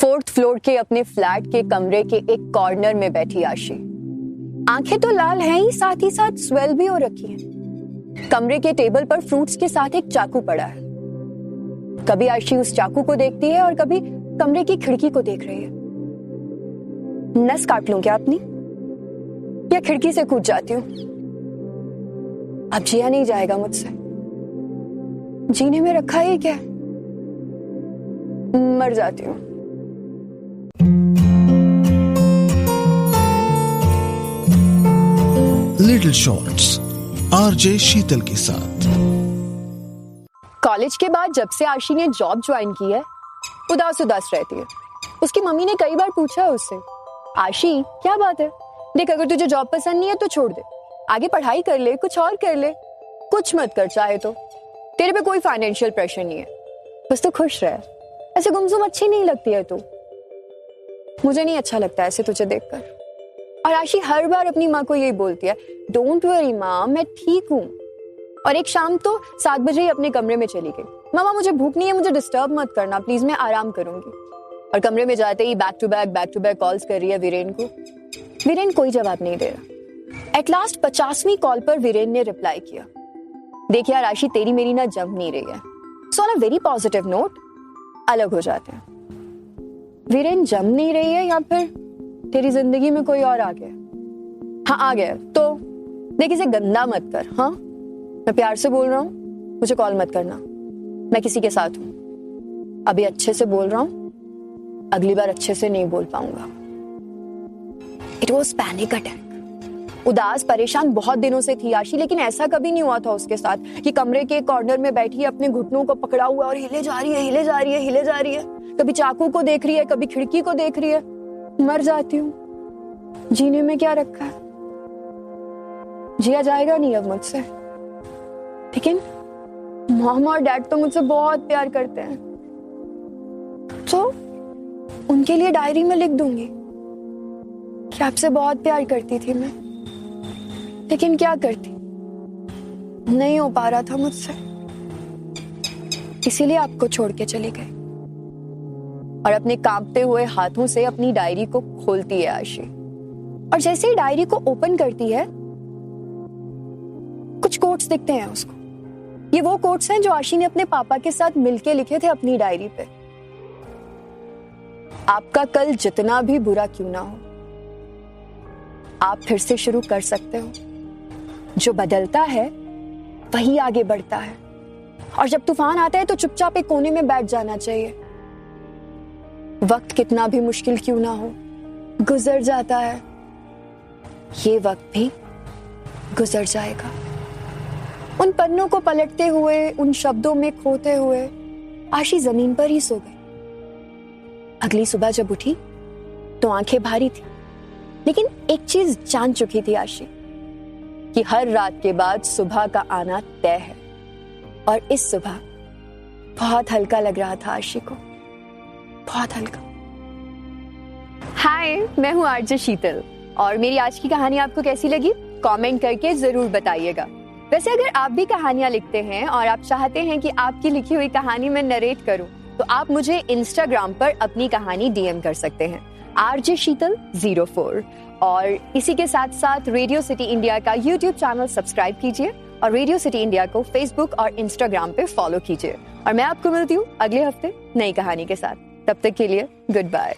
4th floor के अपने flat के कमरे के एक कॉर्नर में बैठी आशी। आंखें तो लाल हैं ही साथ स्वेल भी हो रखी हैं। कमरे के टेबल पर फ्रूट्स के साथ एक चाकू पड़ा है। कभी आशी उस चाकू को देखती है और कभी कमरे की खिड़की को देख रही है। नस काट लूं क्या अपनी, या खिड़की से कूद जाती हूं? अब जिया नहीं जाएगा मुझसे। जीने में रखा ही क्या, मर जाती हूं। लिटिल शॉर्ट्स आरजे शीतल के साथ। कॉलेज के बाद जब से आशी ने जॉब ज्वाइन की है, उदास रहती है। उसकी मम्मी ने कई बार पूछा उससे, आशी क्या बात है, देख अगर तुझे जॉब पसंद नहीं है तो छोड़ दे, आगे पढ़ाई कर ले, कुछ और कर ले, कुछ मत कर चाहे तो, तेरे पे कोई फाइनेंशियल प्रेशर नहीं है, बस तो खुश रहे। ऐसे गुमसुम अच्छी नहीं लगती है तू। मुझे नहीं अच्छा लगता ऐसे तुझे देखकर। और आशी हर बार अपनी माँ को यही बोलती है, डोंट वरी माँ, मैं ठीक हूँ। और एक शाम तो 7 बजे ही अपने कमरे में चली गई। मामा मुझे भूख नहीं है, मुझे डिस्टर्ब मत करना प्लीज, मैं आराम करूंगी। और कमरे में जाते ही बैक टू बैक कॉल्स कर रही है वीरेन को। वीरेन कोई जवाब नहीं दे रहा। एट लास्ट 50वीं कॉल पर वीरेन ने रिप्लाई किया, देख यार आशी, तेरी मेरी ना जम नहीं रही है, so on a very positive note अलग हो जाते हैं। वीरेन जम नहीं रही है या फिर तेरी जिंदगी में कोई और आ गया? हाँ आ गया तो देख इसे गंदा मत कर। हाँ मैं प्यार से बोल रहा हूँ, मुझे कॉल मत करना, मैं किसी के साथ हूं। अभी अच्छे से बोल रहा हूं, अगली बार अच्छे से नहीं बोल पाऊंगा। It was panic attack. उदास परेशान बहुत दिनों से थी आशी, लेकिन ऐसा कभी नहीं हुआ था उसके साथ कि कमरे के कॉर्नर में बैठी अपने घुटनों को पकड़ा हुआ और हिले जा रही है। कभी चाकू को देख रही है, कभी खिड़की को देख रही है। मर जाती हूँ, जीने में क्या रखा है, जिया जाएगा नहीं अब मुझसे। लेकिन मॉम और डैड तो मुझसे बहुत प्यार करते हैं, तो उनके लिए डायरी में लिख दूंगी कि आपसे बहुत प्यार करती थी मैं, लेकिन क्या करती, नहीं हो पा रहा था मुझसे, इसीलिए आपको छोड़ के चली गई। और अपने कांपते हुए हाथों से अपनी डायरी को खोलती है आशी। और जैसे ही डायरी को ओपन करती है, कुछ कोट्स दिखते हैं उसको। ये वो कोट्स हैं जो आशी ने अपने पापा के साथ मिलके लिखे थे अपनी डायरी पे। आपका कल जितना भी बुरा क्यों ना हो, आप फिर से शुरू कर सकते हो। जो बदलता है वही आगे बढ़ता है। और जब तूफान आता है तो चुपचाप एक कोने में बैठ जाना चाहिए। वक्त कितना भी मुश्किल क्यों ना हो, गुजर जाता है। ये वक्त भी गुजर जाएगा। उन पन्नों को पलटते हुए, उन शब्दों में खोते हुए आशी जमीन पर ही सो गई। अगली सुबह जब उठी तो आंखें भारी थी, लेकिन एक चीज जान चुकी थी आशी कि हर रात के बाद सुबह का आना तय है। और इस सुबह बहुत हल्का लग रहा था आशी को, बहुत हल्का। हाय, मैं हूँ आरजे शीतल और मेरी आज की कहानी आपको कैसी लगी कमेंट करके जरूर बताइएगा। वैसे अगर आप भी कहानियां लिखते हैं और आप चाहते हैं कि आपकी लिखी हुई कहानी मैं नरेट करूं, तो आप मुझे इंस्टाग्राम पर अपनी कहानी डीएम कर सकते हैं आरजे शीतल 04। और इसी के साथ साथ रेडियो सिटी इंडिया का यूट्यूब चैनल सब्सक्राइब कीजिए और रेडियो सिटी इंडिया को फेसबुक और इंस्टाग्राम पे फॉलो कीजिए। और मैं आपको मिलती हूँ अगले हफ्ते नई कहानी के साथ। तब तक के लिए गुड बाय।